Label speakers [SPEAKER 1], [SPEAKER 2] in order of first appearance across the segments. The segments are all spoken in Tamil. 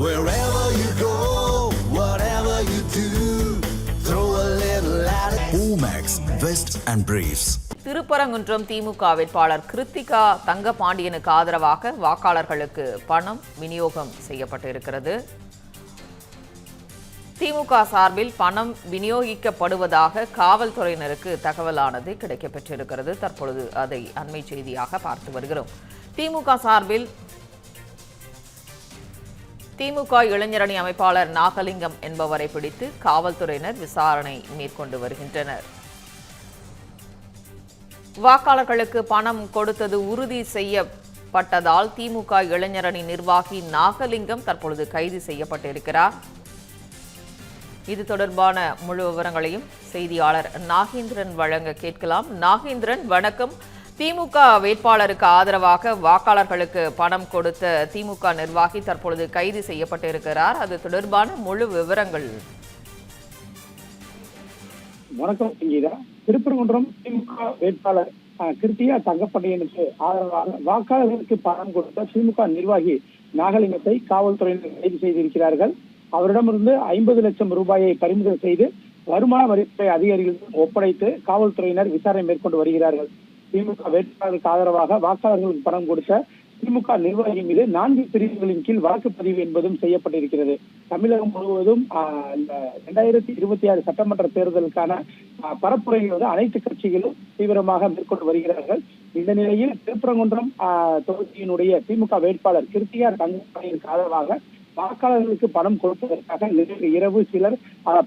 [SPEAKER 1] Wherever you go, whatever you do, throw a little at it. Omax, Vest and Briefs.
[SPEAKER 2] Thiruparankundram திமுக வேட்பாளர் கிருத்திகா தங்கபாண்டியனுக்கு ஆதரவாக வாக்காளர்களுக்கு பணம் விநியோகம் செய்யப்பட்டிருக்கிறது. திமுக சார்பில் பணம் விநியோகிக்கப்படுவதாக காவல்துறையினருக்கு தகவலானது கிடைக்கப்பெற்றிருக்கிறது. தற்பொழுது அதை அண்மை செய்தியாக பார்த்து வருகிறோம். திமுக சார்பில் திமுக இளைஞரணி அமைப்பாளர் நாகலிங்கம் என்பவரை பிடித்து காவல்துறையினர் விசாரணை மேற்கொண்டு வருகின்றனர். வாக்காளர்களுக்கு பணம் கொடுத்தது உறுதி செய்யப்பட்டதால் திமுக இளைஞரணி நிர்வாகி நாகலிங்கம் தற்பொழுது கைது செய்யப்பட்டிருக்கிறார். இது தொடர்பான முழு விவரங்களையும் செய்தியாளர் நாகேந்திரன் வழங்க கேட்கலாம். நாகேந்திரன், வணக்கம். திமுக வேட்பாளருக்கு ஆதரவாக வாக்காளர்களுக்கு பணம் கொடுத்த திமுக நிர்வாகி தற்பொழுது கைது செய்யப்பட்டிருக்கிறார். அது தொடர்பான முழு விவரங்கள்.
[SPEAKER 3] வணக்கம் சங்கீதா. திருப்பரங்குன்றம் திமுக வேட்பாளர் கிருத்திகா தங்கப்பாண்டியனுக்கு ஆதரவாக வாக்காளர்களுக்கு பணம் கொடுத்த திமுக நிர்வாகி நாகலிங்கத்தை காவல்துறையினர் கைது செய்திருக்கிறார்கள். அவரிடமிருந்து 50 லட்சம் ரூபாயை பறிமுதல் செய்து வருமான வரித்துறை அதிகாரிகளிடம் ஒப்படைத்து காவல்துறையினர் விசாரணை மேற்கொண்டு வருகிறார்கள். திமுக வேட்பாளருக்கு ஆதரவாக வாக்காளர்களுக்கு பணம் கொடுத்த திமுக நிர்வாகி மீது 4 பிரிவுகளின் கீழ் வாக்குப்பதிவு என்பதும் செய்யப்பட்டிருக்கிறது. தமிழகம் முழுவதும் 2026 சட்டமன்ற தேர்தலுக்கான பரப்புரையை அனைத்து கட்சிகளும் தீவிரமாக மேற்கொண்டு வருகிறார்கள். இந்த நிலையில் திருப்பரங்குன்றம் தொகுதியினுடைய திமுக வேட்பாளர் கிருத்திகா தங்கப்பாண்டியனுக்கு ஆதரவாக வாக்காளர்களுக்கு பணம் கொடுப்பதற்காக இரவு சிலர்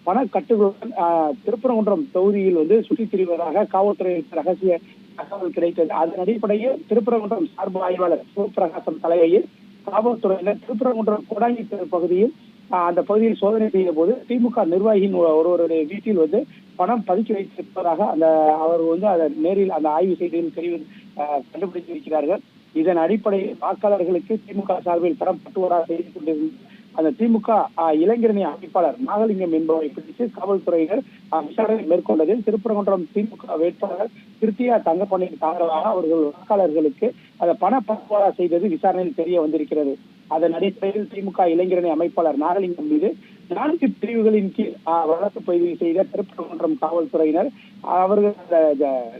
[SPEAKER 3] பண கட்டுகளுடன் திருப்பரங்குன்றம் தொகுதியில் சுற்றித் திரிவதாக காவல்துறை ரகசிய தகவல் கிடைத்தது. அதன் அடிப்படையில் திருப்பரங்குன்றம் சார்பு ஆய்வாளர் சிவபிரகாசம் தலைமையில் காவல்துறையினர் திருப்பரங்குன்றம் கொடாங்கி பகுதியில் அந்த பகுதியில் சோதனை செய்த போது திமுக நிர்வாகியின் ஒருவருடைய வீட்டில் பணம் பதுக்கி வைத்திருப்பதாக அவர் அதை நேரில் அந்த ஆய்வு செய்தியில் கண்டுபிடித்திருக்கிறார்கள். இதன் அடிப்படையில் வாக்காளர்களுக்கு திமுக சார்பில் பணம் பட்டுவாடா செய்து கொண்டிருந்த அந்த திமுக இளைஞரணி அமைப்பாளர் நாகலிங்கம் என்பவரை பிடித்து காவல்துறையினர் விசாரணை மேற்கொண்டதில் திருப்பரங்குன்றம் திமுக வேட்பாளர் கிருத்திகா தங்கப்பாண்டியனுக்கு ஆதரவாக அவர்கள் வாக்காளர்களுக்கு அந்த பண பட்டுவாடா செய்தது விசாரணையில் தெரிய வந்திருக்கிறது. அதன் அடிப்படையில் திமுக இளைஞரணி அமைப்பாளர் நாகலிங்கம் மீது 4 பிரிவுகளின் கீழ் வழக்கு பதிவு செய்த திருப்பரங்குன்றம் காவல்துறையினர் அவர்கள்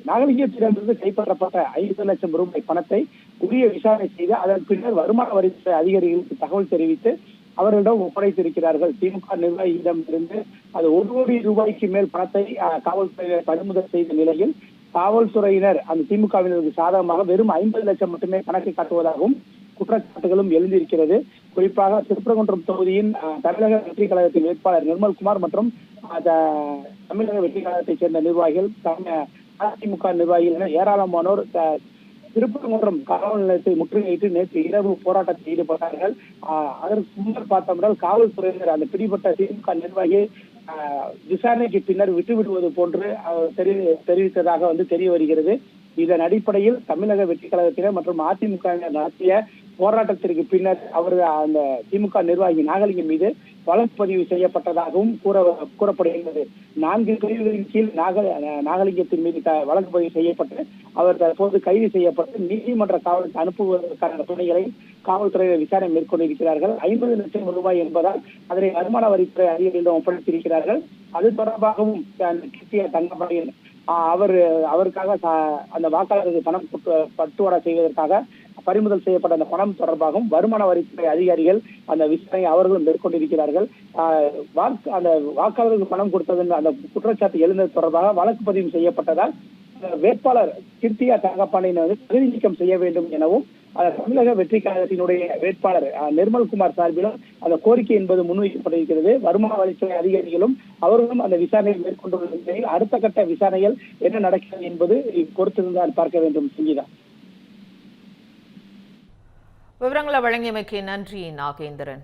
[SPEAKER 3] நாகலிங்கத்திடமிருந்து கைப்பற்றப்பட்ட 50 லட்சம் ரூபாய் பணத்தை உரிய விசாரணை செய்து அதன் பின்னர் வருமான வரித்துறை அதிகாரிகளுக்கு தகவல் தெரிவித்து அவர்களிடம் ஒப்படைத்திருக்கிறார்கள். திமுக நிர்வாகியிடம் இருந்து அது 1 கோடி ரூபாய்க்கு மேல் பணத்தை காவல்துறையினர் பறிமுதல் செய்த நிலையில் காவல்துறையினர் அந்த திமுகவினருக்கு சாதகமாக வெறும் 50 லட்சம் மட்டுமே கணக்கு காட்டுவதாகவும் குற்றச்சாட்டுகளும் எழுந்திருக்கிறது. குறிப்பாக திருப்பரங்குன்றம் தொகுதியின் தமிழக வெற்றி கழகத்தின் வேட்பாளர் நிர்மல்குமார் மற்றும் தமிழக வெற்றி கழகத்தைச் சேர்ந்த நிர்வாகிகள் அதிமுக நிர்வாகிகள் என ஏராளமானோர் திருப்பரங்குன்றம் காவல் நிலையத்தை முற்றுகையிட்டு நேற்று இரவு போராட்டத்தில் ஈடுபட்டார்கள். அதற்கு முன்னர் பார்த்தோம்னால் காவல்துறையினர் அந்த பிடிபட்ட திமுக நிர்வாகியை விசாரணைக்கு பின்னர் விட்டுவிடுவது போன்று தெரிவித்ததாக தெரிய வருகிறது. இதன் அடிப்படையில் தமிழக வெற்றி கழகத்தினர் மற்றும் அதிமுக நடத்திய போராட்டத்திற்கு பின்னர் அவர்கள் அந்த திமுக நிர்வாகி நாகலிங்கம் மீது வழக்கு பதிவு செய்யப்பட்டதாகவும் கூறப்படுகின்றது. 4 பிரிவுகளின் கீழ் நாகலிங்கத்தின் மீது வழக்கு பதிவு செய்யப்பட்டு அவர் தற்போது கைது செய்யப்பட்டு நீதிமன்ற காவலுக்கு அனுப்புவதற்கான பணிகளை காவல்துறையினர் விசாரணை மேற்கொண்டிருக்கிறார்கள். 50 லட்சம் ரூபாய் என்பதால் அதனை வருமான வரித்துறை அதிகாரிகளிடம் ஒப்படைத்திருக்கிறார்கள். அது தொடர்பாகவும் கிருத்திகா தங்கப்பாண்டியன் அவருக்காக அந்த வாக்காளருக்கு பணம் பட்டுவாடா செய்வதற்காக பறிமுதல் செய்யப்பட்ட அந்த பணம் தொடர்பாகவும் வருமான வரித்துறை அதிகாரிகள் அந்த விசாரணை அவர்களும் மேற்கொண்டிருக்கிறார்கள். அந்த வாக்காளருக்கு பணம் கொடுத்தது அந்த குற்றச்சாட்டு எழுந்தது தொடர்பாக வழக்கு பதிவு செய்யப்பட்டதால் வேட்பாளர் கிருத்திகா தங்கப்பாண்டியனை தகுதி நீக்கம் செய்ய வேண்டும் எனவும் தமிழக வெற்றி கழகத்தினுடைய வேட்பாளர் நிர்மல்குமார் சார்பிலும் அந்த கோரிக்கை என்பது முன்வைக்கப்பட்டிருக்கிறது. வருமான வரித்துறை அதிகாரிகளும் அவர்களும் அந்த விசாரணையை மேற்கொண்டுள்ள நிலையில் அடுத்த கட்ட விசாரணைகள் என்ன நடக்கிறது என்பது பொறுத்திருந்தால் பார்க்க வேண்டும். சங்கீதா,
[SPEAKER 2] விவரங்களை வழங்கியமைக்கு நன்றி நாகேந்திரன்.